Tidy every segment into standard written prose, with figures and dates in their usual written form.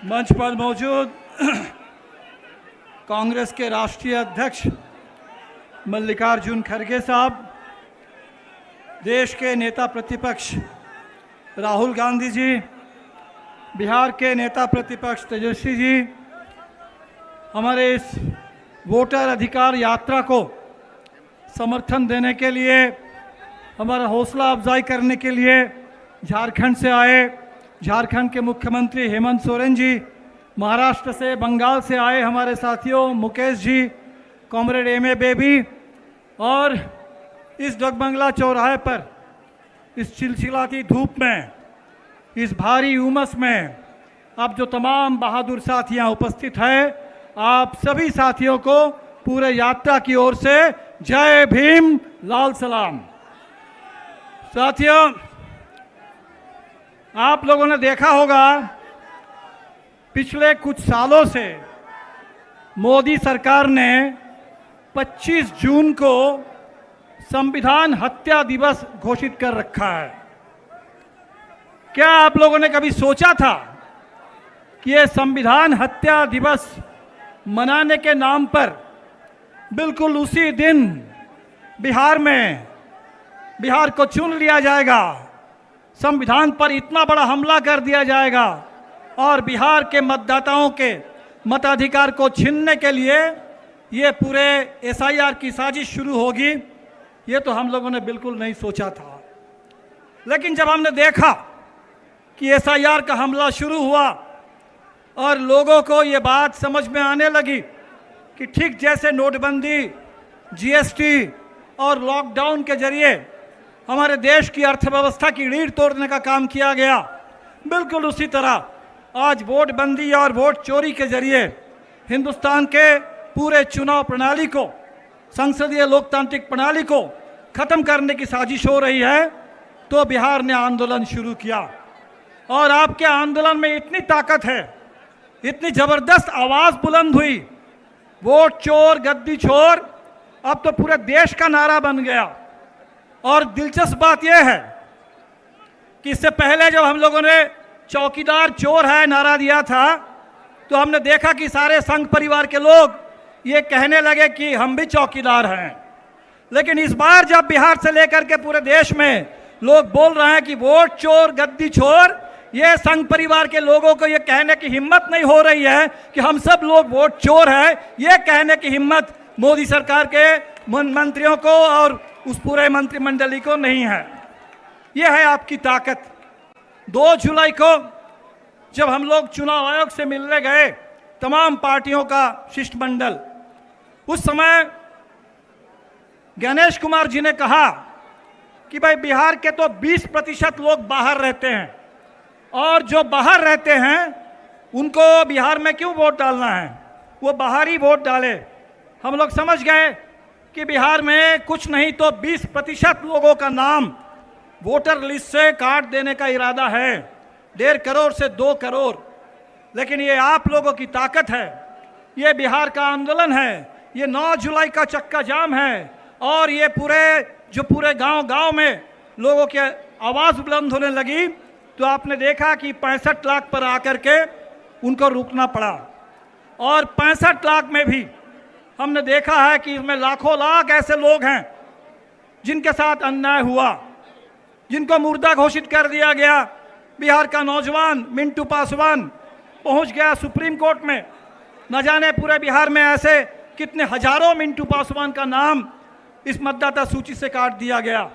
मंच पर मौजूद कांग्रेस के राष्ट्रीय अध्यक्ष मल्लिकार्जुन खड़गे साहब, देश के नेता प्रतिपक्ष राहुल गांधी जी, बिहार के नेता प्रतिपक्ष तेजस्वी जी, हमारे इस वोटर अधिकार यात्रा को समर्थन देने के लिए, हमारा हौसला अफजाई करने के लिए झारखंड से आए झारखंड के मुख्यमंत्री हेमंत सोरेन जी, महाराष्ट्र से, बंगाल से आए हमारे साथियों Mukesh ji, comrade MA. Baby, और इस डगबंगला चौराहे पर इस चिलचिलाती धूप में, इस भारी उमस में अब जो तमाम बहादुर साथी यहाँ उपस्थित हैं, आप सभी साथियों को पूरे यात्रा की ओर से जय भीम, लाल सलाम। साथियों, आप लोगों ने देखा होगा पिछले कुछ सालों से मोदी सरकार ने 25 जून को संविधान हत्या दिवस घोषित कर रखा है। क्या आप लोगों ने कभी सोचा था कि ये संविधान हत्या दिवस मनाने के नाम पर बिल्कुल उसी दिन बिहार को चुन लिया जाएगा, संविधान पर इतना बड़ा हमला कर दिया जाएगा और बिहार के मतदाताओं के मताधिकार को छीनने के लिए ये पूरे एसआईआर की साजिश शुरू होगी? ये तो हम लोगों ने बिल्कुल नहीं सोचा था। लेकिन जब हमने देखा कि एसआईआर का हमला शुरू हुआ और लोगों को ये बात समझ में आने लगी कि ठीक जैसे नोटबंदी, जीएसटी और लॉकडाउन के जरिए हमारे देश की अर्थव्यवस्था की रीढ़ तोड़ने का काम किया गया, बिल्कुल उसी तरह आज वोट बंदी और वोट चोरी के जरिए हिंदुस्तान के पूरे चुनाव प्रणाली को, संसदीय लोकतांत्रिक प्रणाली को खत्म करने की साजिश हो रही है। तो बिहार ने आंदोलन शुरू किया और आपके आंदोलन में इतनी ताकत है, इतनी जबरदस्त आवाज बुलंद हुई, वोट चोर गद्दी छोर अब तो पूरे देश का नारा बन गया। और दिलचस्प बात यह है कि इससे पहले जब हम लोगों ने चौकीदार चोर है नारा दिया था, तो हमने देखा कि सारे संघ परिवार के लोग ये कहने लगे कि हम भी चौकीदार हैं। लेकिन इस बार जब बिहार से लेकर के पूरे देश में लोग बोल रहे हैं कि वोट चोर गद्दी छोर, ये संघ परिवार के लोगों को ये कहने की हिम्मत नहीं हो रही है कि हम सब लोग वोट चोर हैं। ये कहने की हिम्मत मोदी सरकार के मंत्रियों को और उस पूरे मंत्रिमंडली को नहीं है। यह है आपकी ताकत। 2 जुलाई को जब हम लोग चुनाव आयोग से मिलने गए, तमाम पार्टियों का शिष्टमंडल, उस समय गणेश कुमार जी ने कहा कि भाई बिहार के तो 20% लोग बाहर रहते हैं और जो बाहर रहते हैं उनको बिहार में क्यों वोट डालना है, वो बाहर ही वोट डाले। हम लोग समझ गए कि बिहार में कुछ नहीं तो 20% लोगों का नाम वोटर लिस्ट से काट देने का इरादा है, 1.5 करोड़ से 2 करोड़। लेकिन ये आप लोगों की ताकत है, ये बिहार का आंदोलन है, ये 9 जुलाई का चक्का जाम है और ये पूरे गांव में लोगों की आवाज़ बुलंद होने लगी। तो आपने देखा कि 65 लाख पर आकर के उनको रुकना पड़ा और 65 लाख में भी हमने देखा है कि इसमें लाखों लाख ऐसे लोग हैं जिनके साथ अन्याय हुआ, जिनको मुर्दा घोषित कर दिया गया। बिहार का नौजवान मिंटू पासवान पहुंच गया सुप्रीम कोर्ट में। न जाने पूरे बिहार में ऐसे कितने हजारों मिंटू पासवान का नाम इस मतदाता सूची से काट दिया गया।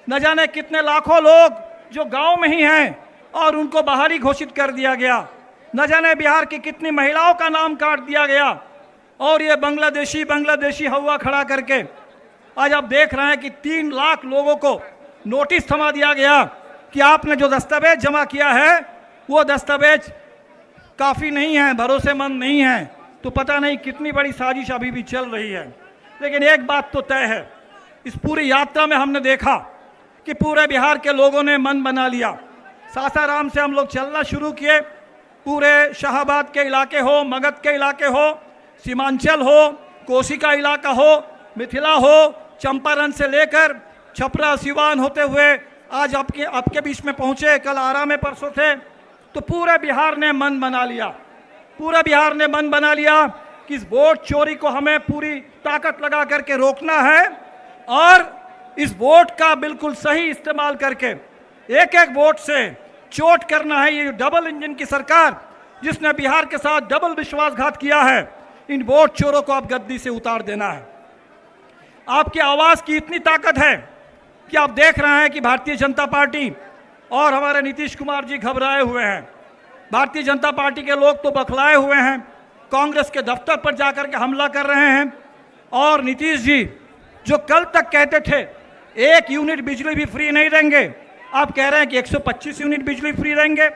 न जाने कितने लाखों लोग जो गांव में ही हैं और उनको बाहरी घोषित कर दिया गया। न जाने बिहार की कितनी महिलाओं का नाम काट दिया गया और ये बांग्लादेशी हवा खड़ा करके आज आप देख रहे हैं कि 3 लाख लोगों को नोटिस थमा दिया गया कि आपने जो दस्तावेज जमा किया है वो दस्तावेज काफ़ी नहीं है, भरोसेमंद नहीं है। तो पता नहीं कितनी बड़ी साजिश अभी भी चल रही है। लेकिन एक बात तो तय है, इस पूरी यात्रा में हमने देखा कि पूरे बिहार के लोगों ने मन बना लिया। सासाराम से हम लोग चलना शुरू किए, पूरे शाहाबाद के इलाके हो, मगध के इलाके हो, सीमांचल हो, कोसी का इलाका हो, मिथिला हो, चंपारण से लेकर छपरा सिवान होते हुए आज आपके बीच में पहुंचे। कल आरा में परसों थे। तो पूरे बिहार ने मन बना लिया पूरा बिहार ने मन बना लिया कि इस वोट चोरी को हमें पूरी ताकत लगा करके रोकना है और इस वोट का बिल्कुल सही इस्तेमाल करके एक एक वोट से चोट करना है। ये डबल इंजन की सरकार जिसने बिहार के साथ डबल विश्वासघात किया है, इन वोट चोरों को अब गद्दी से उतार देना है। आपकी आवाज की इतनी ताकत है कि आप देख रहे हैं कि भारतीय जनता पार्टी और हमारे नीतीश कुमार जी घबराए हुए हैं। भारतीय जनता पार्टी के लोग तो बखलाए हुए हैं, कांग्रेस के दफ्तर पर जाकर के हमला कर रहे हैं। और नीतीश जी जो कल तक कहते थे 1 यूनिट बिजली भी फ्री नहीं देंगे, आप कह रहे हैं कि 125 यूनिट बिजली फ्री देंगे।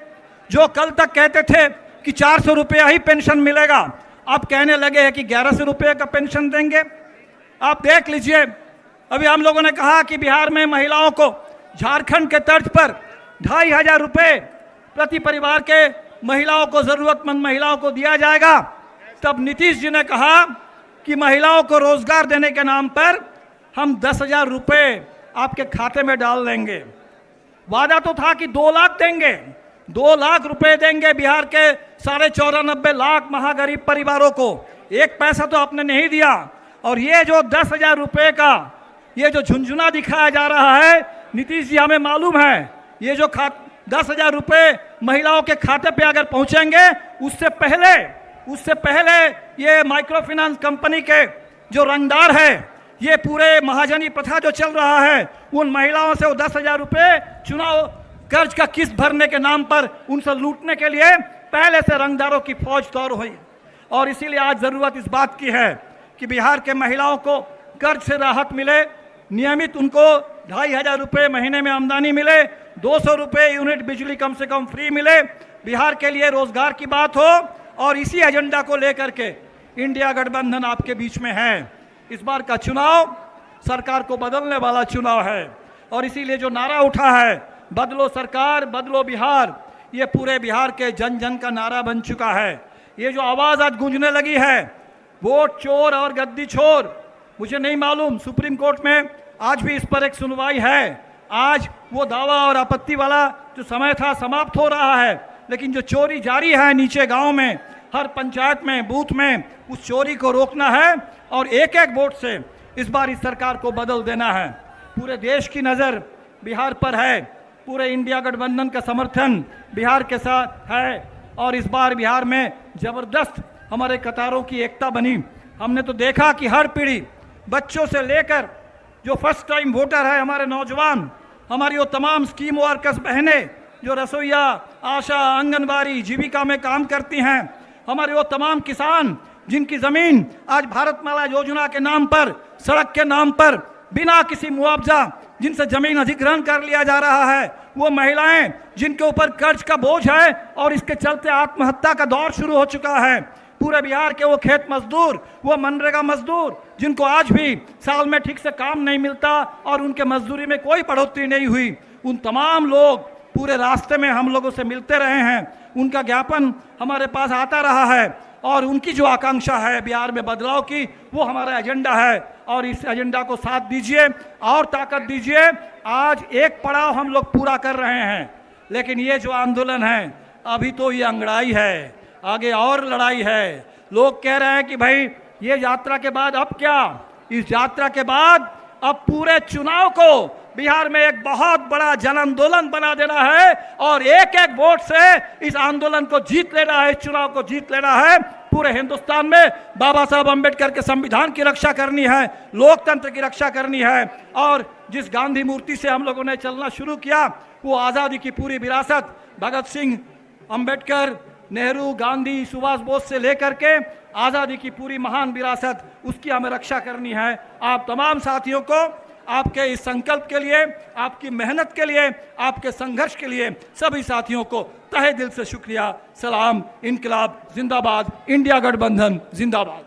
जो कल तक कहते थे कि 400 रुपया ही पेंशन मिलेगा, आप कहने लगे हैं कि 1100 रुपये का पेंशन देंगे। आप देख लीजिए, अभी हम लोगों ने कहा कि बिहार में महिलाओं को झारखंड के तर्ज पर 2500 रुपये प्रति परिवार के महिलाओं को, जरूरतमंद महिलाओं को दिया जाएगा। तब नीतीश जी ने कहा कि महिलाओं को रोजगार देने के नाम पर हम 10,000 रुपये आपके खाते में डाल देंगे। वादा तो था कि 2 लाख देंगे, 2 लाख रुपए देंगे बिहार के 94.5 लाख महागरीब परिवारों को। 1 पैसा तो आपने नहीं दिया। और ये जो 10,000 रुपये का ये जो झुंझुना दिखाया जा रहा है, नीतीश जी हमें मालूम है ये जो 10,000 रुपये महिलाओं के खाते पे अगर पहुंचेंगे, उससे पहले ये माइक्रो फाइनेंस कंपनी के जो रंगदार है, ये पूरे महाजनी प्रथा जो चल रहा है, उन महिलाओं से वो 10,000 रुपये चुनाव कर्ज का किस्त भरने के नाम पर उनसे लूटने के लिए पहले से रंगदारों की फौज तैयार हुई। और इसीलिए आज जरूरत इस बात की है कि बिहार के महिलाओं को कर्ज से राहत मिले, नियमित उनको 2,500 रुपये महीने में आमदनी मिले, 200 रुपये यूनिट बिजली कम से कम फ्री मिले, बिहार के लिए रोजगार की बात हो। और इसी एजेंडा को लेकर के इंडिया गठबंधन आपके बीच में है। इस बार का चुनाव सरकार को बदलने वाला चुनाव है और इसीलिए जो नारा उठा है, बदलो सरकार बदलो बिहार, ये पूरे बिहार के जन जन का नारा बन चुका है। ये जो आवाज़ आज गूंजने लगी है, वोट चोर और गद्दी छोर, मुझे नहीं मालूम सुप्रीम कोर्ट में आज भी इस पर एक सुनवाई है। आज वो दावा और आपत्ति वाला जो समय था समाप्त हो रहा है, लेकिन जो चोरी जारी है नीचे गांव में, हर पंचायत में, बूथ में, उस चोरी को रोकना है और एक एक वोट से इस बार इस सरकार को बदल देना है। पूरे देश की नज़र बिहार पर है, पूरे इंडिया गठबंधन का समर्थन बिहार के साथ है और इस बार बिहार में ज़बरदस्त हमारे कतारों की एकता बनी। हमने तो देखा कि हर पीढ़ी, बच्चों से लेकर जो फर्स्ट टाइम वोटर है, हमारे नौजवान, हमारी वो तमाम स्कीम वर्कर्स बहनें जो रसोईया, आशा, आंगनबाड़ी, जीविका में काम करती हैं, हमारे वो तमाम किसान जिनकी ज़मीन आज भारतमाला योजना के नाम पर, सड़क के नाम पर बिना किसी मुआवजा जिनसे ज़मीन अधिग्रहण कर लिया जा रहा है, वो महिलाएं जिनके ऊपर कर्ज का बोझ है और इसके चलते आत्महत्या का दौर शुरू हो चुका है, पूरे बिहार के वो खेत मजदूर, वो मनरेगा मजदूर जिनको आज भी साल में ठीक से काम नहीं मिलता और उनके मजदूरी में कोई बढ़ोतरी नहीं हुई, उन तमाम लोग पूरे रास्ते में हम लोगों से मिलते रहे हैं। उनका ज्ञापन हमारे पास आता रहा है और उनकी जो आकांक्षा है बिहार में बदलाव की, वो हमारा एजेंडा है और इस एजेंडा को साथ दीजिए और ताकत दीजिए। आज एक पड़ाव हम लोग पूरा कर रहे हैं, लेकिन ये जो आंदोलन है अभी तो ये अंगड़ाई है, आगे और लड़ाई है। लोग कह रहे हैं कि भाई ये यात्रा के बाद अब क्या, इस यात्रा के बाद अब पूरे चुनाव को बिहार में एक बहुत बड़ा जन आंदोलन बना देना है और एक एक वोट से इस आंदोलन को जीत लेना है, इस चुनाव को जीत लेना है। पूरे हिंदुस्तान में बाबा साहब अम्बेडकर के संविधान की रक्षा करनी है, लोकतंत्र की रक्षा करनी है और जिस गांधी मूर्ति से हम लोगों ने चलना शुरू किया, वो आज़ादी की पूरी विरासत भगत सिंह, अम्बेडकर, नेहरू, गांधी, सुभाष बोस से लेकर के आज़ादी की पूरी महान विरासत, उसकी हमें रक्षा करनी है। आप तमाम साथियों को आपके इस संकल्प के लिए, आपकी मेहनत के लिए, आपके संघर्ष के लिए सभी साथियों को तहे दिल से शुक्रिया। सलाम, इनकलाब जिंदाबाद, इंडिया गठबंधन जिंदाबाद।